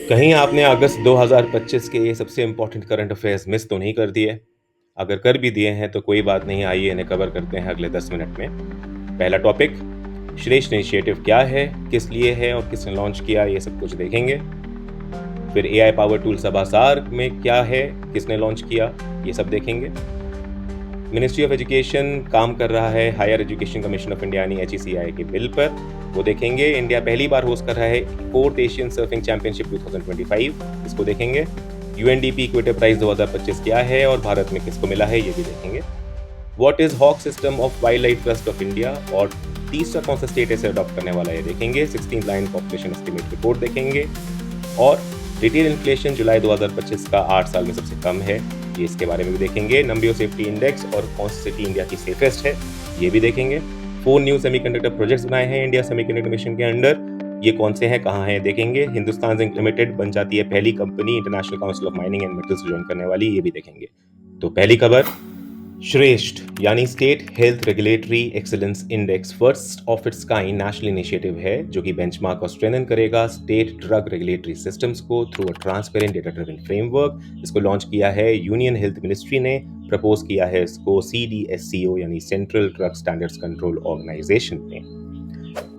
कहीं आपने अगस्त 2025 के ये सबसे इम्पोर्टेंट करंट अफेयर्स मिस तो नहीं कर दिए? अगर कर भी दिए हैं तो कोई बात नहीं, आइए इन्हें कवर करते हैं अगले 10 मिनट में। पहला टॉपिक, श्रेष्ठ इनिशिएटिव क्या है, किस लिए है और किसने लॉन्च किया, ये सब कुछ देखेंगे। फिर एआई पावर टूल सभासार में क्या है, किसने लॉन्च किया, ये सब देखेंगे। मिनिस्ट्री ऑफ एजुकेशन काम कर रहा है higher education commission of India यानी HECI के बिल पर, वो देखेंगे। इंडिया पहली बार होस्ट कर रहा है 4th एशियन सर्फिंग चैंपियनशिप 2025, इसको देखेंगे। UNDP इक्वेटर प्राइज 2025 क्या है और भारत में किसको मिला है, ये भी देखेंगे। What is hawk system of wildlife trust of India और तीसरा कौन सा स्टेट इसे अडॉप्ट करने वाला है, देखेंगे। 16 लाइन पॉपुलेशन एस्टिमेट रिपोर्ट देखेंगे। और रिटेल इन्फ्लेशन जुलाई 2025 का 8 साल में सबसे कम है, ये इसके बारे में भी देखेंगे। नंबियो सेफ्टी इंडेक्स और कौन सी सिटी इंडिया की सेफेस्ट है, ये भी देखेंगे। 4 न्यू सेमीकंडक्टर प्रोजेक्ट्स बनाए हैं इंडिया सेमीकंडक्टर मिशन के अंडर, ये कौन से हैं, कहाँ हैं, देखेंगे। हिंदुस्तान जिंक लिमिटेड बन जाती है पहली company international council of mining and metals join करने वाली, ये भी देखेंगे। तो पहली खबर, श्रेष्ठ यानी state health regulatory excellence index first of its kind national initiative है जो कि बेंचमार्क और स्ट्रेंथन करेगा स्टेट ड्रग रेगुलेटरी सिस्टम्स को through a transparent data driven framework. इसको लॉन्च किया है यूनियन हेल्थ मिनिस्ट्री ने, प्रपोज किया है इसको CDSCO यानी central drug standards control organisation ने।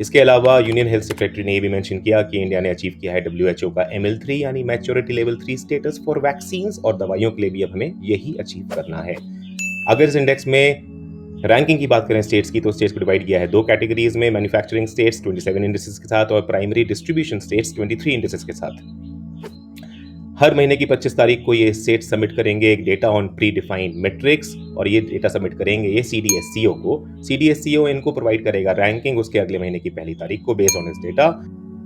इसके अलावा यूनियन हेल्थ सेक्रेटरी ने भी मेंशन किया कि इंडिया ने अचीव किया है WHO का ML3 यानी maturity level 3 status for vaccines, और दवाइयों के लिए भी अब हमें यही अचीव करना है। अगर इस इंडेक्स में रैंकिंग की बात करें स्टेट्स की, तो स्टेट्स को डिवाइड किया है 2 कैटेगरीज में, मैन्युफैक्चरिंग स्टेट्स 27 इंडिसेस के साथ और प्राइमरी डिस्ट्रीब्यूशन स्टेट्स 23 इंडिसेस के साथ। हर महीने की 25 तारीख को ये स्टेट सबमिट करेंगे एक data on pre defined matrix, और ये डेटा सबमिट करेंगे ये CDSCO को। CDSCO इनको प्रोवाइड करेगा रैंकिंग उसके अगले महीने की पहली तारीख को बेस्ड ऑन इस डेटा।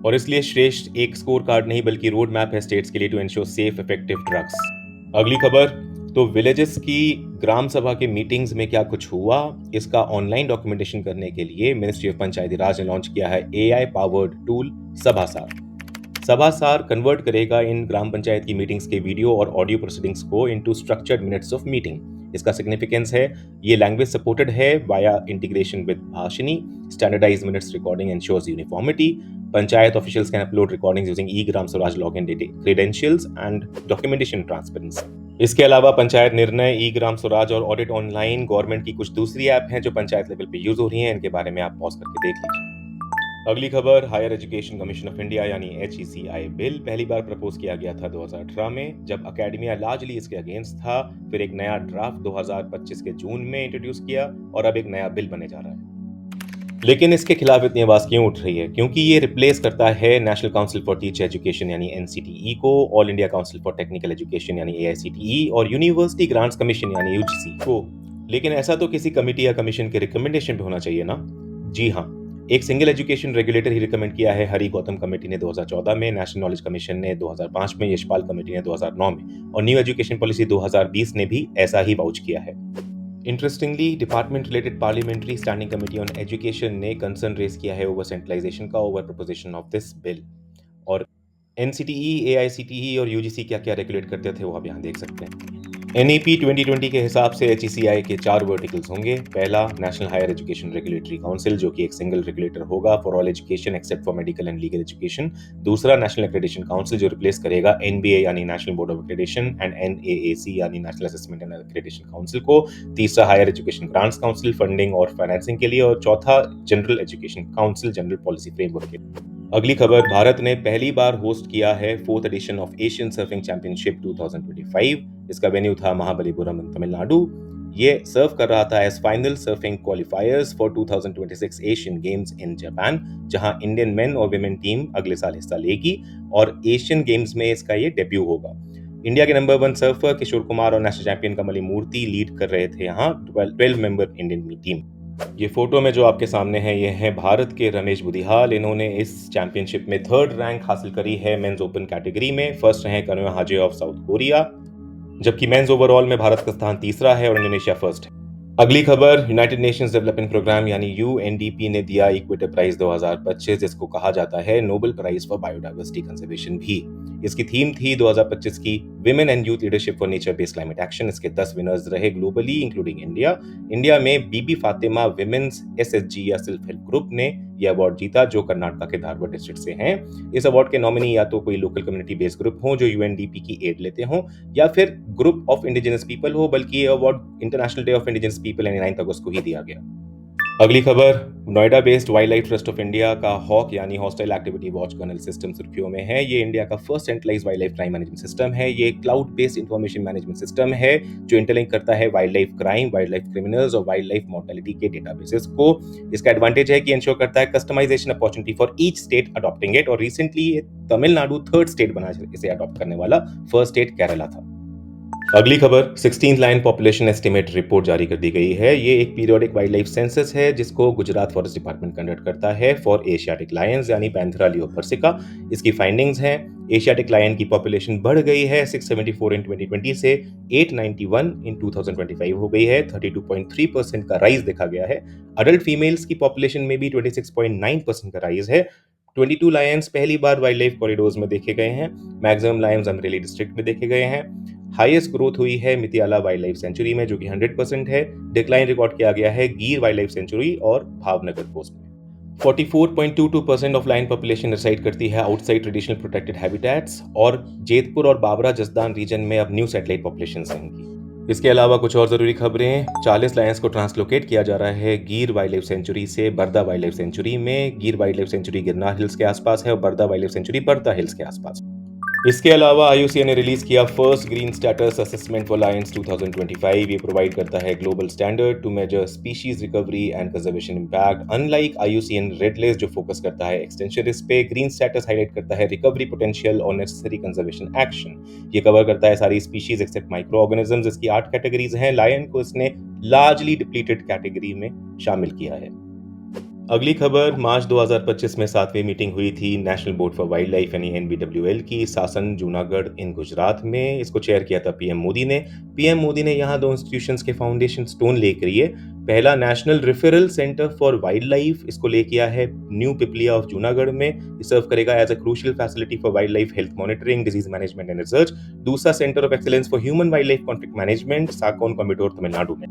और इसलिए श्रेष्ठ एक स्कोर कार्ड नहीं बल्कि रोड मैप है स्टेट्स के लिए to ensure safe effective drugs. अगली खबर, तो विलेजेस की ग्राम सभा के मीटिंग्स में क्या कुछ हुआ, इसका ऑनलाइन डॉक्यूमेंटेशन करने के लिए मिनिस्ट्री ऑफ पंचायती राज ने लॉन्च किया है AI powered tool SabhaSaar. SabhaSaar convert करेगा इन ग्राम पंचायत की मीटिंग्स के वीडियो और ऑडियो प्रोसीडिंग्स को into structured minutes of meeting. इसका सिग्निफिकेंस है, ये लैंग्वेज सपोर्टेड है via integration with Bhashini, standardised minutes recording ensures uniformity. Panchayat officials can upload recordings using gram Swaraj login credentials and documentation transparency. इसके अलावा पंचायत निर्णय, ग्राम स्वराज और ऑडिट ऑनलाइन गवर्नमेंट की कुछ दूसरी ऐप हैं जो पंचायत लेवल पे यूज हो रही हैं, इनके बारे में आप पॉज करके देख लीजिए। अगली खबर, higher education commission of India यानी HECI बिल पहली बार प्रपोज किया गया था 2018 में, जब अकेडमिया लार्जली इसके अगेंस्ट था। फिर एक नया ड्राफ्ट 2025 के जून में इंट्रोड्यूस किया और अब एक नया बिल बने जा रहा है। लेकिन इसके खिलाफ इतनी आवाज क्यों उठ रही है? क्योंकि ये रिप्लेस करता है national council for teacher education यानी NCTE को, all India council for technical education यानी AICTE और यूनिवर्सिटी ग्रांट्स कमीशन यानी UGC को। लेकिन ऐसा तो किसी कमेटी या कमीशन के रिकमेंडेशन पे होना चाहिए ना। जी हाँ, एक सिंगल एजुकेशन रेगुलेटर ही रिकमेंड किया है। हरि गौतम कमेटी ने 2014 में, नेशनल नॉलेज कमीशन ने 2005 में, यशपाल कमेटी ने 2009 में और न्यू एजुकेशन पॉलिसी 2020 ने भी ऐसा ही वाउच किया है। Interestingly, department related parliamentary standing committee on education ने कंसर्न रेज किया है ओवर सेंट्रलाइजेशन का, over preposition of this bill. और NCTE, AICTE और UGC क्या क्या रेगुलेट करते थे वो आप यहाँ देख सकते हैं। NEP 2020 के हिसाब से HECI के 4 वर्टिकल्स होंगे। पहला, national higher education regulatory council जो कि एक सिंगल रेगुलेटर होगा for all education except for medical and legal education. दूसरा, नेशनल एक्रेडिटेशन काउंसिल जो रिप्लेस करेगा NBA यानी national board of accreditation and NAAC यानी national assessment and accreditation council को। तीसरा, higher education grants council funding और financing के लिए, और चौथा, general education council general policy framework के लिए। अगली खबर, भारत ने पहली बार होस्ट किया है 4th edition of Asian surfing championship 2025। इसका वेन्यू था महाबलीपुरम तमिलनाडु। ये सर्व कर रहा था as final surfing qualifiers for 2026 Asian games in Japan, जहां इंडियन मेन और विमेन टीम अगले साल हिस्सा लेगी और एशियन गेम्स में इसका ये डेब्यू होगा। इंडिया के नंबर 1 सर्फर किशोर कुमार और नेशनल चैंपियन कमली मूर्ति लीड कर रहे थे यहाँ 12 मेंबर इंडियन टीम। ये फोटो में जो आपके सामने है ये है भारत के रमेश बुधिहाल। इन्होंने इस चैंपियनशिप में 3rd रैंक हासिल करी है मेंस ओपन कैटेगरी में। फर्स्ट रहे कन्वे हाजे ऑफ साउथ कोरिया, जबकि मेंस ओवरऑल में भारत का स्थान तीसरा है और इंडोनेशिया फर्स्ट है। अगली खबर, यूनाइटेड नेशंस डेवलपमेंट प्रोग्राम यानी UNDP ने दिया इक्वेटर प्राइज 2025, जिसको कहा जाता है Nobel prize for biodiversity conservation भी। इसकी थीम थी 2025 की women and youth leadership for nature based climate action. इसके 10 विनर्स रहे ग्लोबली इंक्लूडिंग इंडिया। इंडिया में बीबी फातिमा विमेन्स SHG या सेल्फ हेल्प ग्रुप ने ये अवार्ड जीता जो कर्नाटका के धारवाड़ डिस्ट्रिक्ट से हैं। इस अवार्ड के नॉमिनी या तो कोई लोकल कम्युनिटी बेस्ड ग्रुप हो जो यूएनडीपी की एड लेते हो या फिर ग्रुप ऑफ इंडिजिनस पीपल हो, बल्कि ये award international day of indigenous people यानी 9 अगस्त को ही दिया गया। अगली खबर, Noida based wildlife trust of India का हॉक यानी hostile activity watch kernel system सुर्खियों में है। ये इंडिया का first centralised wildlife crime management system है। ये cloud based information management system है जो इंटरलिंक करता है wildlife crime, wildlife criminals और वाइल्ड लाइफ मोर्टेलिटी के डेटाबेसेस को। इसका एडवांटेज है कि इंश्योर करता है customisation opportunity for each state adopting it, और रिसेंटली तमिलनाडु थर्ड स्टेट बना इसे अडॉप्ट करने वाला, फर्स्ट स्टेट केरला था। अगली खबर, 16th lion population estimate report जारी कर दी गई है। ये एक पीरियोडिक वाइल्ड लाइफ सेंसस है जिसको गुजरात फॉरेस्ट डिपार्टमेंट कंडक्ट करता है फॉर एशियाटिक लायंस यानी पैंथेरा लियोपर्सिका। इसकी फाइंडिंग्स हैं, एशियाटिक लायन की पॉपुलेशन बढ़ गई है 674 इन 2020 से 891 इन 2025 हो गई है। 32.3% का राइज देखा गया है। अडल्ट फीमेल्स की पॉपुलेशन में भी 26.9% का राइज है। 22 लायंस पहली बार वाइल्ड लाइफ कॉरिडोर्स में देखे गए हैं। मैक्सिमम लायंस अमरेली डिस्ट्रिक्ट में देखे गए हैं। हाईएस्ट ग्रोथ हुई है मितियाला वाइल्ड लाइफ सेंचुरी में जो कि 100% है। डिक्लाइन रिकॉर्ड किया गया है गिर वाइल्ड लाइफ सेंचुरी और भावनगर पोस्ट में। 44.22% ऑफ लायन पॉपुलेशन रिसाइड करती है आउटसाइड ट्रेडिशनल प्रोटेक्टेड हैबिटेट्स, और जेतपुर और बाबरा जसदान रीजन में अब न्यू सैटेलाइट पॉपुलेशन है इनकी। इसके अलावा कुछ और जरूरी खबरें, 40 लायंस को ट्रांसलोकेट किया जा रहा है गिर वाइल्ड लाइफ सेंचुरी से बरदा वाइल्ड लाइफ सेंचुरी में। Gir wildlife sanctuary Girnar hills के आसपास है और Barda wildlife sanctuary Barda hills के आसपास। इसके अलावा आईयूसीएन ने रिलीज किया first green status assessment for lions 2025। ये प्रोवाइड करता है global standard to measure species recovery and conservation impact. Unlike IUCN red list जो फोकस करता है एक्सटेंशन रिस्क पे, ग्रीन स्टेटस हाईलाइट करता है रिकवरी पोटेंशियल और नेसेसरी कंजर्वेशन एक्शन। ये कवर करता है सारी स्पीशीज एक्सेप्ट माइक्रो ऑर्गेनिजम्स। इसकी 8 कैटेगरीज हैं। लायन को इसने लार्जली डिप्लीटेड कैटेगरी में शामिल किया है। अगली खबर, मार्च 2025 में 7वीं मीटिंग हुई थी national board for wild life यानी एनबीडब्ल्यूएल की सासन जूनागढ़ इन गुजरात में। इसको चेयर किया था पीएम मोदी ने। पीएम मोदी ने यहाँ 2 इंस्टीट्यूशंस के फाउंडेशन स्टोन ले करिए। पहला national referral centre for wild life, इसको ले किया है न्यू पिपलिया ऑफ जूनागढ़ में। ये सर्व करेगा as a crucial facility for wildlife health monitoring, disease management and research. दूसरा centre of excellence for human wildlife conflict management SACON Coimbatore Tamil Nadu में।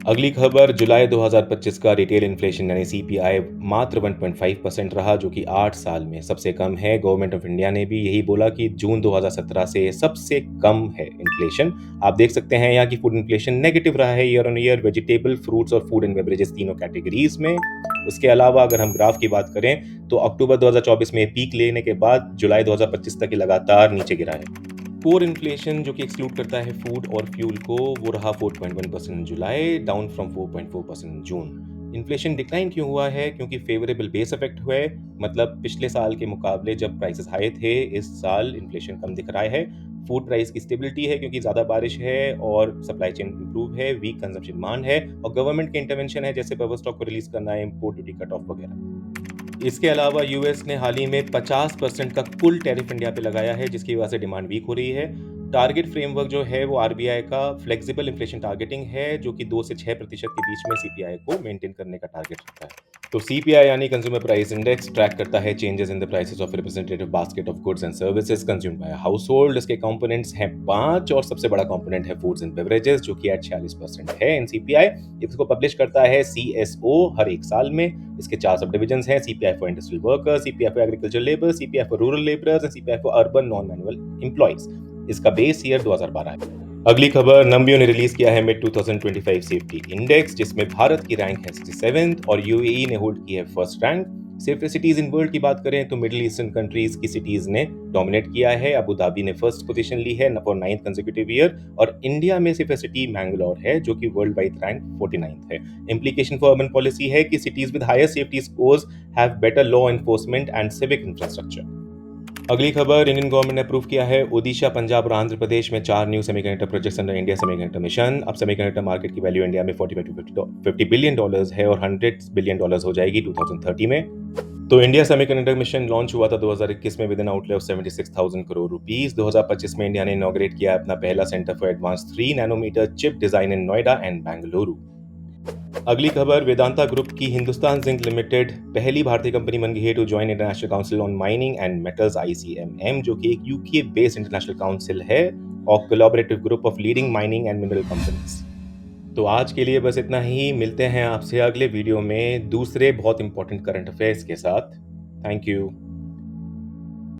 अगली खबर, जुलाई 2025 का रिटेल इन्फ्लेशन यानी सीपीआई मात्र 1.5% रहा जो कि 8 साल में सबसे कम है। गवर्नमेंट ऑफ इंडिया ने भी यही बोला कि जून 2017 से सबसे कम है इन्फ्लेशन। आप देख सकते हैं यहाँ की फूड इन्फ्लेशन नेगेटिव रहा है year on year, vegetable, fruits और फूड एंड बेवरेजेस तीनों कैटेगरीज में। उसके अलावा अगर हम ग्राफ की बात करें तो अक्टूबर 2024 में पीक लेने के बाद जुलाई 2025 तक लगातार नीचे गिरा है। कोर इन्फ्लेशन जो कि एक्सक्लूड करता है फूड और फ्यूल को, वो रहा 4.1% in July, down from 4.4% in June. Inflation decline क्यों हुआ है? क्योंकि फेवरेबल बेस इफेक्ट हुए, मतलब पिछले साल के मुकाबले जब प्राइसेस हाई थे, इस साल इन्फ्लेशन कम दिख रहा है। फूड प्राइस की स्टेबिलिटी है क्योंकि ज़्यादा बारिश है और सप्लाई चेन इंप्रूव है, वीक कंजम्पशन डिमांड है और गवर्नमेंट के इंटरवेंशन है जैसे बफर स्टॉक को रिलीज करना है, इंपोर्ट ड्यूटी कट ऑफ वगैरह। इसके अलावा यूएस ने हाल ही में 50% का कुल टैरिफ इंडिया पे लगाया है जिसकी वजह से डिमांड वीक हो रही है। टारगेट फ्रेमवर्क जो है वो आरबीआई का फ्लेक्सिबल इन्फ्लेशन टारगेटिंग है जो कि 2 से 6% के बीच में सीपीआई को मेंटेन करने का टारगेट रखता है। तो सीपीआई यानी कंज्यूमर प्राइस इंडेक्स ट्रैक करता है changes in the prices of representative basket of goods and services consumed by house hold. इसके कंपोनेंट्स हैं 5 और सबसे बड़ा कंपोनेंट है फूड्स एंड बेवरेजेस जो कि 46% है इन सीपीआई। इसको पब्लिश करता है सीएसओ हर एक साल में। इसके 4 सब डिविजन हैं, CPI for industrial workers, CPI for agriculture labour, CPI for rural labourers and CPI for urban non manual employees. इसका बेस ईयर 2012 है। अगली खबर, नम्बियो ने रिलीज किया है मिड 2025 सेफ्टी इंडेक्स जिसमें भारत की रैंक है 67th और यूएई ने होल्ड की है first rank. Safest cities in world की बात करें तो मिडिल ईस्टर्न कंट्रीज की सिटीज ने डोमिनेट किया है। अबू धाबी ने फर्स्ट पोजीशन ली है फॉर 9th कंसेक्यूटिव ईयर और इंडिया में सेफेस्ट सिटी मैंगलोर है जो कि वर्ल्ड वाइड रैंक 49th है। इंप्लीकेशन फॉर अर्बन पॉलिसी है कि cities with higher safety scores have better law enforcement and civic infrastructure. अगली खबर, इंडियन गवर्नमेंट ने अप्रूव किया है ओडिशा, पंजाब और आंध्र प्रदेश में 4 new semiconductor projects under India semiconductor mission. अब सेमीकंडक्टर मार्केट की वैल्यू इंडिया में $45 बिलियन है और $100 बिलियन हो जाएगी 2030 में। तो इंडिया सेमीकंडक्टर मिशन लॉन्च हुआ था 2021 में with an outlay of 76,000 crore rupees. 2025 में इंडिया ने इनॉग्रेट किया अपना पहला centre for advance 3 nanometre chip design in Noida and Bengaluru. अगली खबर, वेदांता ग्रुप की हिंदुस्तान जिंक लिमिटेड पहली भारतीय कंपनी बन गई है to join international council on mining and metals ICMM जो कि एक यूके बेस्ड इंटरनेशनल काउंसिल है और collaborative group of leading mining and mineral companies. तो आज के लिए बस इतना ही। मिलते हैं आपसे अगले वीडियो में दूसरे बहुत इंपॉर्टेंट करंट अफेयर्स के साथ। Thank you.